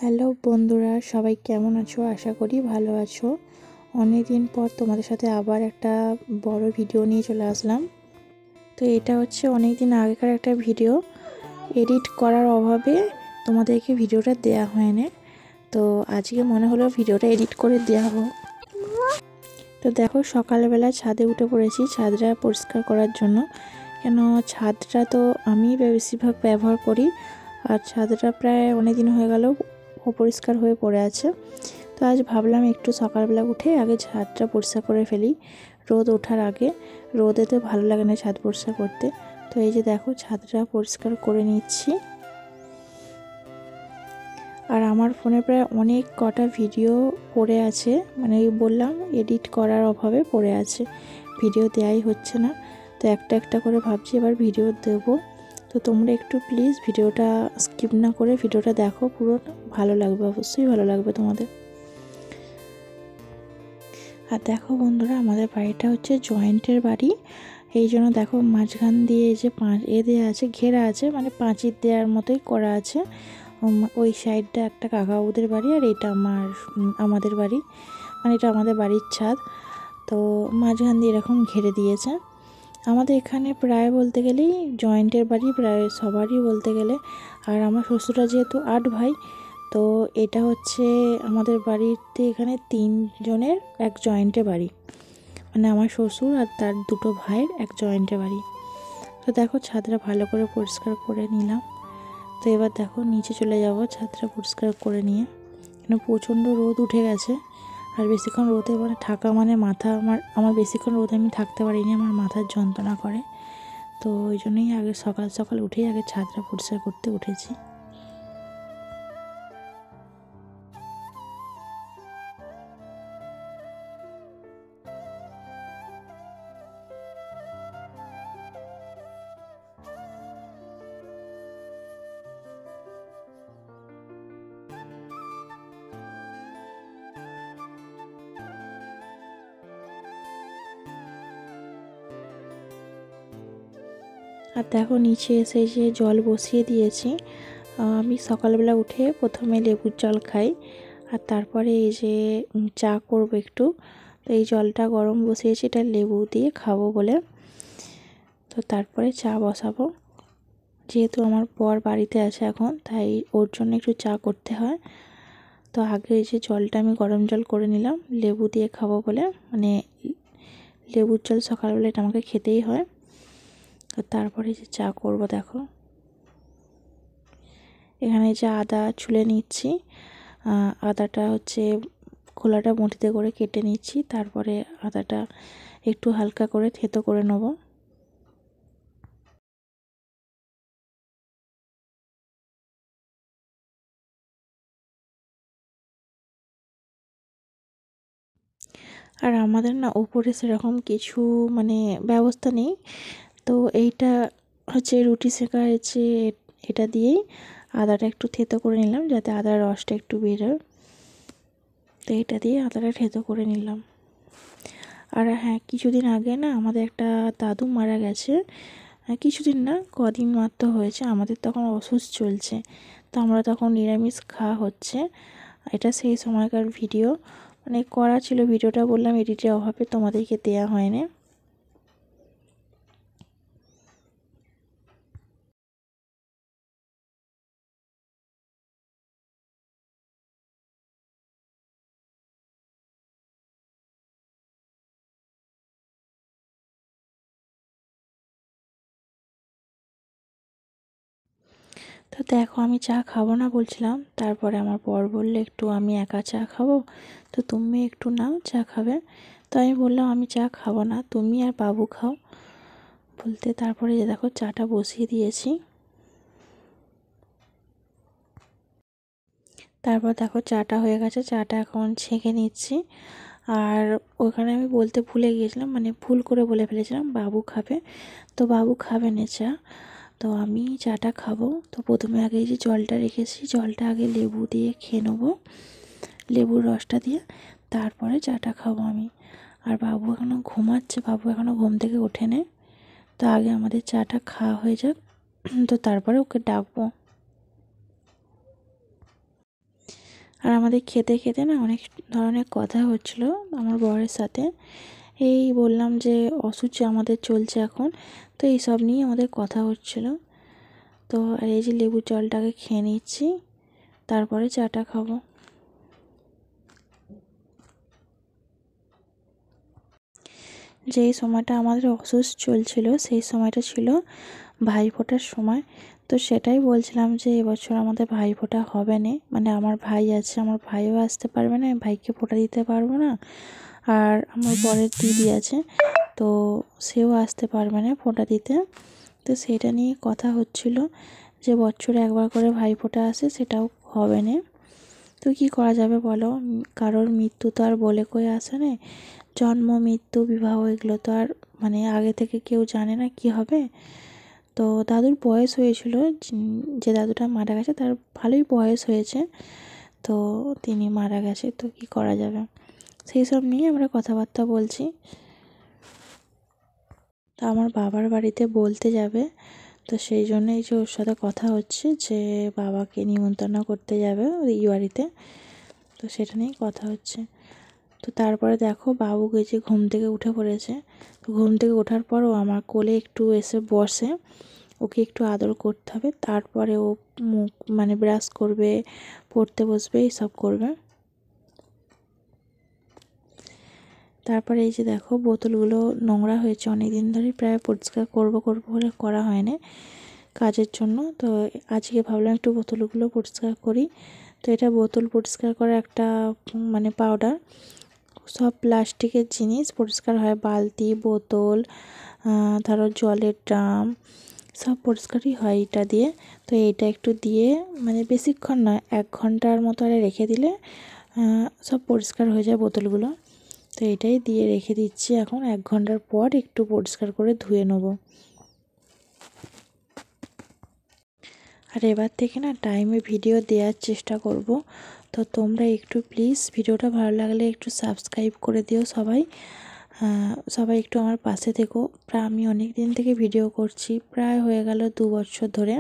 Hello বন্ধুরা, সবাই কেমন আছো? আশা করি ভালো আছো। অনেক দিন পর তোমাদের সাথে আবার একটা বড় ভিডিও নিয়ে চলে আসলাম। তো এটা হচ্ছে অনেক দিন আগেকার একটা ভিডিও, এডিট করার অভাবে তোমাদেরকে ভিডিওটা দেয়া হয়নি। তো আজকে মনে হলো ভিডিওটা এডিট করে দেওয়া হোক। তো দেখো, সকালবেলা ছাদে উঠে পড়েছি ছাদটা পরিষ্কার করার জন্য। কেন, ছাদটা তো আমি বেশিরভাগ ব্যবহার করি, আর ছাদটা প্রায় অনেক দিন হয়ে গেল অপরিষ্কার হয়ে পড়ে আছে। তো আজ ভাবলাম একটু সকালবেলা উঠে আগে ছাদটা পরিষ্কার করে ফেলি, রোদ ওঠার আগে। রোদেতে ভালো লাগে না ছাদ পরিষ্কার করতে। তো এই যে দেখো, ছাদটা পরিষ্কার করে নিচ্ছি। আর আমার ফোনে প্রায় অনেক কটা ভিডিও পড়ে আছে, মানে বললাম এডিট করার অভাবে পড়ে আছে, ভিডিও দেওয়াই হচ্ছে না। তো একটা একটা করে ভাবছি এবার ভিডিও দেবো। তো তোমরা একটু প্লিজ ভিডিওটা স্কিপ না করে ভিডিওটা দেখো, পুরো ভালো লাগবে, অবশ্যই ভালো লাগবে তোমাদের। আর দেখো বন্ধুরা, আমাদের বাড়িটা হচ্ছে জয়েন্টের বাড়ি, এই জন্য দেখো মাঝখান দিয়ে যে দেওয়া আছে, ঘেরা আছে, মানে পাঁচির দেওয়ার মতোই করা আছে। ওই সাইডটা একটা কাকাবুদের বাড়ি, আর এটা আমাদের বাড়ি, মানে এটা আমাদের বাড়ির ছাদ। তো মাঝখান দিয়ে এরকম ঘিরে দিয়েছে। আমাদের এখানে প্রায় বলতে গেলেই জয়েন্টের বাড়ি, প্রায় সবারই বলতে গেলে। আর আমার শ্বশুরা যেহেতু 8 ভাই, তো এটা হচ্ছে আমাদের বাড়িতে এখানে 3 জনের এক জয়েন্টে বাড়ি, মানে আমার শ্বশুর আর তার 2 ভাইয়ের এক জয়েন্টে বাড়ি। তো দেখো, ছাদটা ভালো করে পরিষ্কার করে নিলাম। তো এবার দেখো নিচে চলে যাব ছাদটা পরিষ্কার করে নিয়ে। কেন, প্রচণ্ড রোদ উঠে গেছে, আর বেশিক্ষণ রোদে মানে থাকা মানে মাথা আমার বেশিক্ষণ রোদে আমি থাকতে পারিনি, আমার মাথার যন্ত্রণা করে। তো ওই জন্যই আগে সকাল সকাল উঠেই আগে ছাদটা পরিষ্কার করতে উঠেছি। আর দেখো, নিচে এসে যে জল বসিয়ে দিয়েছি। আমি সকালবেলা উঠে প্রথমে লেবুর জল খাই, আর তারপরে এই যে চা করব একটু। তো এই জলটা গরম বসিয়েছি, এটা লেবু দিয়ে খাবো বলে। তো তারপরে চা বসাবো, যেহেতু আমার বর বাড়িতে আছে এখন, তাই ওর জন্য একটু চা করতে হয়। তো আগে এই যে জলটা আমি গরম জল করে নিলাম লেবু দিয়ে খাবো বলে, মানে লেবুর জল সকালবেলা এটা আমাকে খেতেই হয়। তো তারপরে যে চা করব, দেখো এখানে যে আদা ছুলে নিচ্ছি। আদাটা হচ্ছে খোলাটা মুঠিতে করে কেটে নিচ্ছি, তারপরে আদাটা একটু হালকা করে থেতো করে নেব। আর আমাদের না ওপরে সেরকম কিছু মানে ব্যবস্থা নেই। তো এইটা হচ্ছে রুটি সেঁকা হচ্ছে, এটা দিয়েই আদাটা একটু থেতো করে নিলাম যাতে আদার রসটা একটু বেরোয়। তো এটা দিয়ে আদাটা থেতো করে নিলাম। আর হ্যাঁ, কিছুদিন আগে না আমাদের একটা দাদু মারা গেছে। কিছুদিন না, কদিন মাত্র হয়েছে। আমাদের তখন অসুস্থ চলছে, তো আমরা তখন নিরামিষ খাওয়া হচ্ছে। এটা সেই সময়কার ভিডিও, মানে করা ছিল ভিডিওটা, বললাম এডিটের অভাবে তোমাদেরকে দেয়া হয়নি। তো দেখো, আমি চা খাবো না বলছিলাম, তারপরে আমার বর বললে একটু আমি একা চা খাবো, তো তুমি একটু নাও চা খাবে। তো আমি বললাম আমি চা খাবো না, তুমি আর বাবু খাও বলতে। তারপরে যে দেখো চাটা বসিয়ে দিয়েছি। তারপর দেখো চাটা হয়ে গেছে, চাটা এখন ছেঁকে নিচ্ছি। আর ওখানে আমি বলতে ভুলে গিয়েছিলাম, মানে ভুল করে বলে ফেলেছিলাম বাবু খাবে। তো বাবু খাবে না চা, তো আমি চাটা খাবো। তো প্রথমে আগে যে জলটা রেখেছি, জলটা আগে লেবু দিয়ে খেয়ে নেবো, লেবুর রসটা দিয়ে, তারপরে চাটা খাবো আমি। আর বাবু এখনও ঘুমাচ্ছে, বাবু এখনও ঘুম থেকে ওঠেনি। তো আগে আমাদের চাটা খাওয়া হয়ে যাক, তো তারপরে ওকে ডাকবো। আর আমাদের খেতে খেতে না অনেক ধরনের কথা হচ্ছিল আমার বরের সাথে। এই বললাম যে অসুচি আমাদের চলছে এখন, তো এইসব নিয়ে আমাদের কথা হচ্ছিল। তো আর এই যে লেবুর জলটাকে খেয়ে নিচ্ছি, তারপরে চাটা খাবো। যেই সময়টা আমাদের অসুচ চলছিল সেই সময়টা ছিল ভাইফোঁটার সময়। তো সেটাই বলছিলাম যে এবছর আমাদের ভাইফোঁটা হবে না, মানে আমার ভাই আছে, আমার ভাইও আসতে পারবে না, আমি ভাইকে ফোঁটা দিতে পারবো না। আর আমার বরের দিদি আছে, তো সেও আসতে পারবে না ফোঁটা দিতে। তো সেটা নিয়ে কথা হচ্ছিল যে বছরে একবার করে ভাইফোঁটা আসে, সেটাও হবে না। তো কী করা যাবে বলো, কারোর মৃত্যু তো আর বলে কয়ে আসে না। জন্ম, মৃত্যু, বিবাহ এগুলো তো আর মানে আগে থেকে কেউ জানে না কি হবে। তো দাদুর বয়স হয়েছিল, যে দাদুটা মারা গেছে তার ভালোই বয়স হয়েছে, তো তিনি মারা গেছে, তো কি করা যাবে, সেই সব নিয়ে আমরা কথাবার্তা বলছি। তো আমার বাবার বাড়িতে বলতে যাবে, তো সেই জন্যই যে ওর সাথে কথা হচ্ছে যে বাবাকে নিমন্ত্রণ করতে যাবে ওই বাড়িতে, তো সেটা নিয়েই কথা হচ্ছে। তো তারপরে দেখো বাবুকে যে ঘুম থেকে উঠে পড়েছে, তো ঘুম থেকে ওঠার পর ও আমার কোলে একটু এসে বসে, ওকে একটু আদর করতে হবে, তারপরে ও মুখ মানে ব্রাশ করবে, পড়তে বসবে, এইসব করবে। তারপরে এই যে দেখো বোতলগুলো নোংরা হয়েছে অনেক দিন ধরে, প্রায় পরিষ্কার করব বলে করা হয় না কাজের জন্য। তো আজকে ভাবলাম একটু বোতলগুলো পরিষ্কার করি। তো এটা বোতল পরিষ্কার করা একটা মানে পাউডার, সব প্লাস্টিকের জিনিস পরিষ্কার হয়, বালতি, বোতল, ধরো জলের ড্রাম, সব পরিষ্কারই হয় এটা দিয়ে। তো এইটা একটু দিয়ে মানে বেশিক্ষণ নয়, 1 ঘন্টার মতো রেখে দিলে সব পরিষ্কার হয়ে যায় বোতলগুলো। তো এটাই দিয়ে রেখে দিচ্ছি, এখন 1 ঘন্টার পর একটু পরিষ্কার করে ধুয়ে নেব। আর এবার থেকে না টাইমে ভিডিও দেওয়ার চেষ্টা করব। তো তোমরা একটু প্লিজ ভিডিওটা ভালো লাগলে একটু সাবস্ক্রাইব করে দিও সবাই। সবাই একটু আমার পাশে থেকো। প্রায় আমি অনেক দিন থেকে ভিডিও করছি, প্রায় হয়ে গেল 2 বছর ধরে।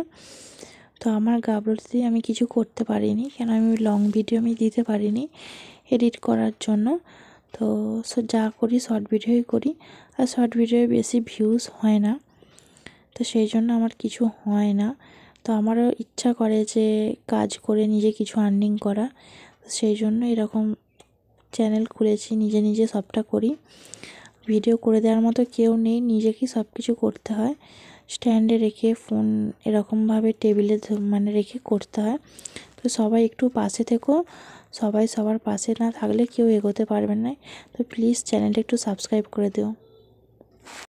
তো আমার গাফলতিতে আমি কিছু করতে পারিনি, কেন আমি লং ভিডিও আমি দিতে পারিনি এডিট করার জন্য। তো যা করি শর্ট ভিডিওই করি, আর শর্ট ভিডিওয়ে বেশি ভিউজ হয় না, তো সেই জন্য আমার কিছু হয় না। তো আমারও ইচ্ছা করে যে কাজ করে নিজে কিছু আর্নিং করা, সেই জন্য এরকম চ্যানেল খুলেছি, নিজে নিজে সবটা করি। ভিডিও করে দেওয়ার মতো কেউ নেই, নিজেকেই সব কিছু করতে হয়। স্ট্যান্ডে রেখে ফোন এরকমভাবে টেবিলে মানে রেখে করতে হয়। তো সবাই একটু পাশে থেকো, সবাই সবার পাশে না থাকলে কেউ এগোতে পারবে না। তো প্লিজ চ্যানেলটা একটু সাবস্ক্রাইব করে দিও।